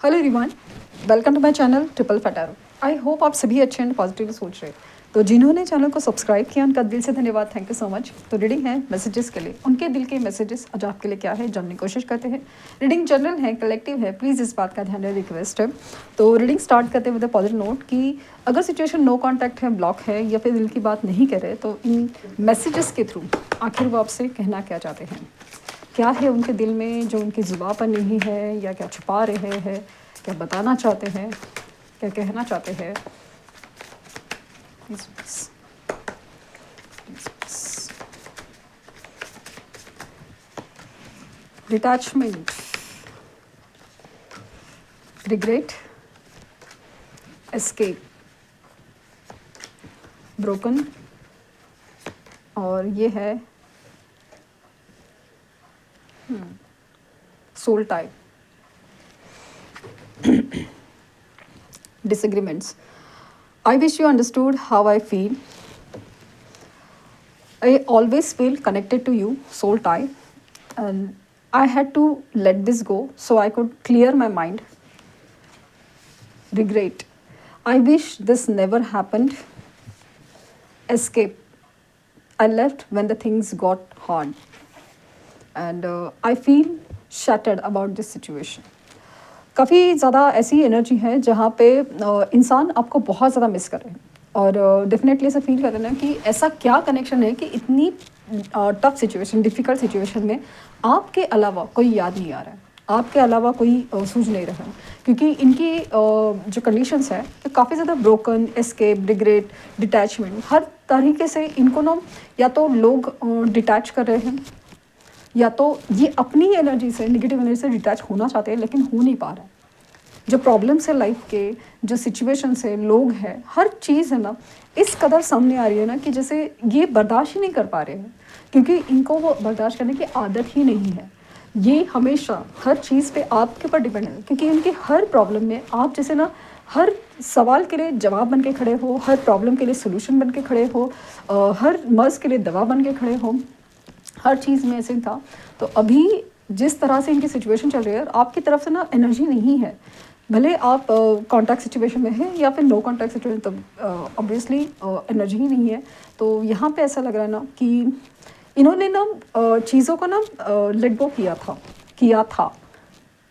Hello everyone, welcome to my channel triple फटारो। I hope आप सभी अच्छे एंड पॉजिटिव सोच रहे हैं। तो जिन्होंने चैनल को सब्सक्राइब किया उनका दिल से धन्यवाद, थैंक यू सो मच। तो रीडिंग है मैसेजेस के लिए, उनके दिल के मैसेजेस आज आपके लिए क्या है जानने की कोशिश करते हैं। रीडिंग जनरल है, कलेक्टिव है, प्लीज़ इस बात का ध्यान रहे, रिक्वेस्ट है। तो रीडिंग स्टार्ट करते हैं विद अ पॉजिटिव नोट कि अगर सिचुएशन नो कॉन्टैक्ट है, ब्लॉक है या फिर दिल की बात नहीं कर रहे, तो इन मैसेजेस के थ्रू आखिर वो आपसे कहना क्या चाहते हैं, क्या है उनके दिल में जो उनकी जुबान पर नहीं है, या क्या छुपा रहे हैं, क्या बताना चाहते हैं, क्या कहना चाहते हैं। डिटैचमेंट, रिग्रेट, एस्केप, ब्रोकन, और ये है soul tie, disagreements. I wish you understood how I feel. I always feel connected to you, soul tie, and I had to let this go so I could clear my mind. Regret. I wish this never happened. Escape. I left when the things got hard. And I feel shattered about this situation. काफ़ी ज़्यादा ऐसी energy है जहाँ पे इंसान आपको बहुत ज़्यादा मिस कर रहे हैं, और डेफिनेटली ऐसा फील कर रहे हैं कि ऐसा क्या कनेक्शन है कि इतनी टफ सिचुएशन, डिफ़िकल्ट सिचुएशन में आपके अलावा कोई याद नहीं आ रहा है, आपके अलावा कोई सूझ नहीं रहा है, क्योंकि इनकी जो कंडीशंस है तो काफ़ी ज़्यादा ब्रोकन, एस्केप, रिग्रेट, डिटैचमेंट, हर तरीके से इनको ना या तो लोग डिटैच कर रहे हैं, या तो ये अपनी एनर्जी से, नेगेटिव एनर्जी से डिटैच होना चाहते हैं लेकिन हो नहीं पा रहा है। जो प्रॉब्लम्स है लाइफ के, जो सिचुएशंस है, लोग हैं, हर चीज़ है ना इस कदर सामने आ रही है ना कि जैसे ये बर्दाश्त ही नहीं कर पा रहे हैं, क्योंकि इनको वो बर्दाश्त करने की आदत ही नहीं है। ये हमेशा हर चीज़ पे आपके ऊपर डिपेंड है, क्योंकि इनकी हर प्रॉब्लम में आप जैसे ना हर सवाल के लिए जवाब बन के खड़े हो, हर प्रॉब्लम के लिए सोल्यूशन बन के खड़े हो, हर मर्ज़ के लिए दवा बन के खड़े हो, हर चीज़ में ऐसे था। तो अभी जिस तरह से इनकी सिचुएशन चल रही है, आपकी तरफ से ना एनर्जी नहीं है, भले आप कॉन्टैक्ट सिचुएशन में हैं या फिर नो कॉन्टैक्ट सिचुएशन, तो ऑब्वियसली एनर्जी ही नहीं है। तो यहाँ पे ऐसा लग रहा है ना कि इन्होंने ना चीज़ों को ना लेट गो किया था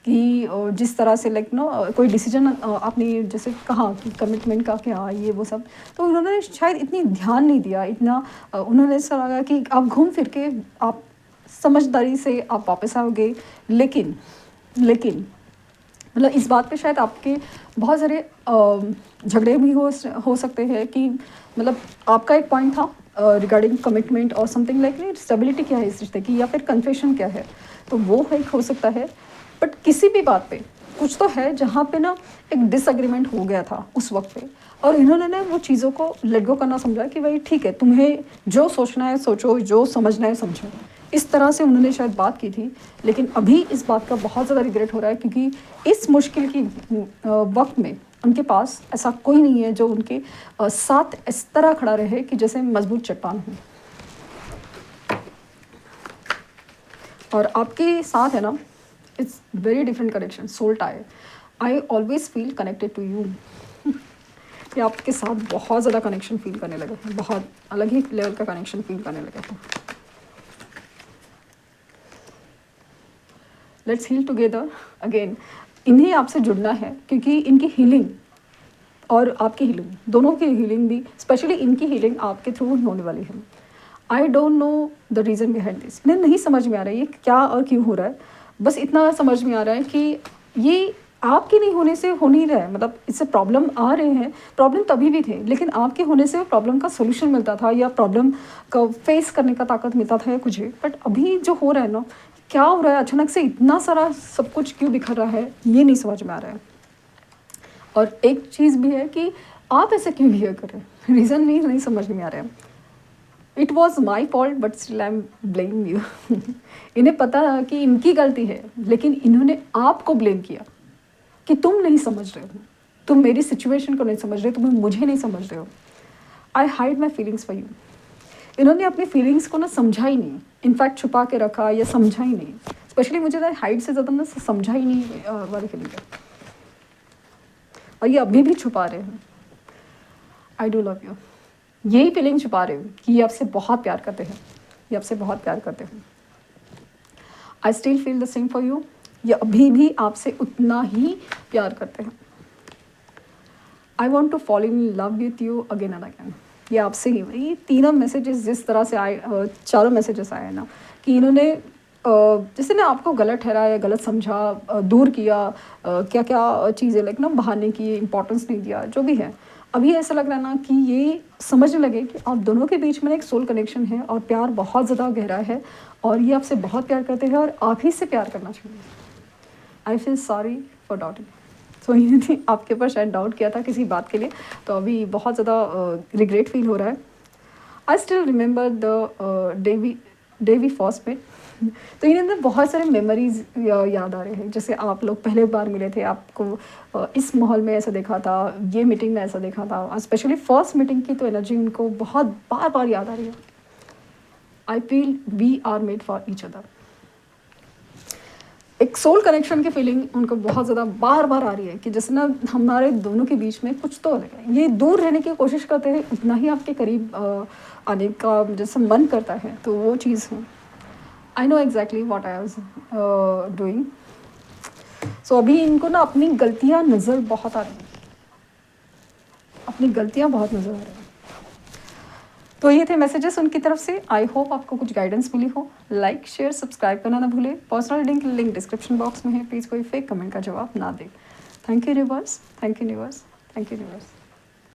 कि जिस तरह से लाइक ना कोई डिसीजन आपने जैसे कहा कि कमिटमेंट का क्या ये वो सब, तो उन्होंने शायद इतनी ध्यान नहीं दिया, इतना उन्होंने ऐसा लगा कि आप घूम फिर के आप समझदारी से आप वापस आओगे, लेकिन मतलब इस बात पे शायद आपके बहुत सारे झगड़े भी हो सकते हैं कि मतलब आपका एक पॉइंट था रिगार्डिंग कमिटमेंट और समथिंग लाइक स्टेबिलिटी क्या है इस रिश्ते की, या फिर कन्फेशन क्या है, तो वो एक हो सकता है। बट किसी भी बात पे कुछ तो है जहाँ पे ना एक डिसएग्रीमेंट हो गया था उस वक्त पे, और इन्होंने ना वो चीज़ों को लेट गो करना समझा कि भाई ठीक है, तुम्हें जो सोचना है सोचो, जो समझना है समझो। इस तरह से उन्होंने शायद बात की थी, लेकिन अभी इस बात का बहुत ज़्यादा रिग्रेट हो रहा है, क्योंकि इस मुश्किल की वक्त में उनके पास ऐसा कोई नहीं है जो उनके साथ इस तरह खड़ा रहे कि जैसे मजबूत चट्टान हो। और आपके साथ है ना, it's very different connection, soul tie. I always feel connected to you. ये आपके साथ बहुत ज़्यादा कनेक्शन फील करने लगे हैं, बहुत अलग ही लेवल का कनेक्शन फील करने लगे हैं। Let's heal together again. इन्हें आपसे जुड़ना है, क्योंकि इनकी हीलिंग और आपकी हीलिंग, दोनों की हीलिंग भी, स्पेशली इनकी हीलिंग आपके थ्रू होने वाली है। I don't know the reason behind this. इन्हें नहीं समझ में आ रहा है ये क्या और क्यों हो रहा है, बस इतना समझ में आ रहा है कि ये आपके नहीं होने से हो नहीं रहा है, मतलब इससे प्रॉब्लम आ रहे हैं, प्रॉब्लम तभी भी थे, लेकिन आपके होने से प्रॉब्लम का सोल्यूशन मिलता था या प्रॉब्लम का फेस करने का ताकत मिलता था या कुछ भी। बट अभी जो हो रहा है ना, क्या हो रहा है, अचानक से इतना सारा सब कुछ क्यों बिखर रहा है, ये नहीं समझ में आ रहा है। और एक चीज़ भी है कि आप ऐसे क्यों बिहेव कर रहे हैं, रीज़न नहीं समझ में आ रहा है। It was my fault but still I am blame you. इन्हें पता है कि इनकी गलती है, लेकिन इन्होंने आपको ब्लेम किया कि तुम नहीं समझ रहे हो, तुम मेरी सिचुएशन को नहीं समझ रहे हो, तुम मुझे नहीं समझ रहे हो। आई hide my feelings for you. इन्होंने अपनी फीलिंग्स को ना समझा ही नहीं, इनफैक्ट छुपा के रखा या समझा ही नहीं। स्पेशली मुझे हाइट से ज़्यादा ना समझा ही नहीं वाली फीलिंग है। और ये अभी भी छुपा रहे हैं। आई डू लव यू, यही फीलिंग छुपा रहे हो कि ये आपसे बहुत प्यार करते हैं, ये आपसे बहुत प्यार करते हैं। I still feel the same for you, ये अभी भी आपसे उतना ही प्यार करते हैं। I want to follow in love with you again and again, ये आपसे ही। ये तीनों मैसेजेस जिस तरह से आए, चारों मैसेजेस आए ना, कि इन्होंने जैसे ना आपको गलत ठहराया, गलत समझा, दूर किया, क्या क्या चीज़ें लाइक ना बहाने की, इंपॉर्टेंस नहीं दिया, जो भी है। अभी ऐसा लग रहा है ना कि ये समझने लगे कि आप दोनों के बीच में एक सोल कनेक्शन है और प्यार बहुत ज़्यादा गहरा है और ये आपसे बहुत प्यार करते हैं और आप ही से प्यार करना चाहिए। I feel sorry for doubting. So ये आपके ऊपर शायद डाउट किया था किसी बात के लिए, तो अभी बहुत ज़्यादा रिग्रेट फील हो रहा है। I still remember the day we first met. तो इन्हें अंदर बहुत सारे मेमोरीज याद आ रहे हैं, जैसे आप लोग पहले बार मिले थे, आपको इस माहौल में ऐसा देखा था, ये मीटिंग में ऐसा देखा था, स्पेशली फर्स्ट मीटिंग की तो एनर्जी उनको बहुत बार बार याद आ रही है। I feel we are made for each other. एक सोल कनेक्शन की फीलिंग उनको बहुत ज़्यादा बार बार आ रही है कि जैसे ना हमारे दोनों के बीच में कुछ तो है। ये दूर रहने की कोशिश करते हैं, उतना ही आपके करीब आने का जैसे मन करता है, तो वो चीज़ है। I know exactly what I was doing. So अभी इनको ना अपनी गलतियाँ नज़र बहुत आ रही हैं, अपनी गलतियाँ बहुत नज़र आ रही हैं। तो ये थे मैसेजेस उनकी तरफ से। आई होप आपको कुछ गाइडेंस मिली हो। लाइक शेयर सब्सक्राइब करना ना भूलें। पर्सनल लिंक डिस्क्रिप्शन बॉक्स में है, प्लीज़ कोई फेक कमेंट का जवाब ना दें। Thank you universe, thank you universe, thank you universe.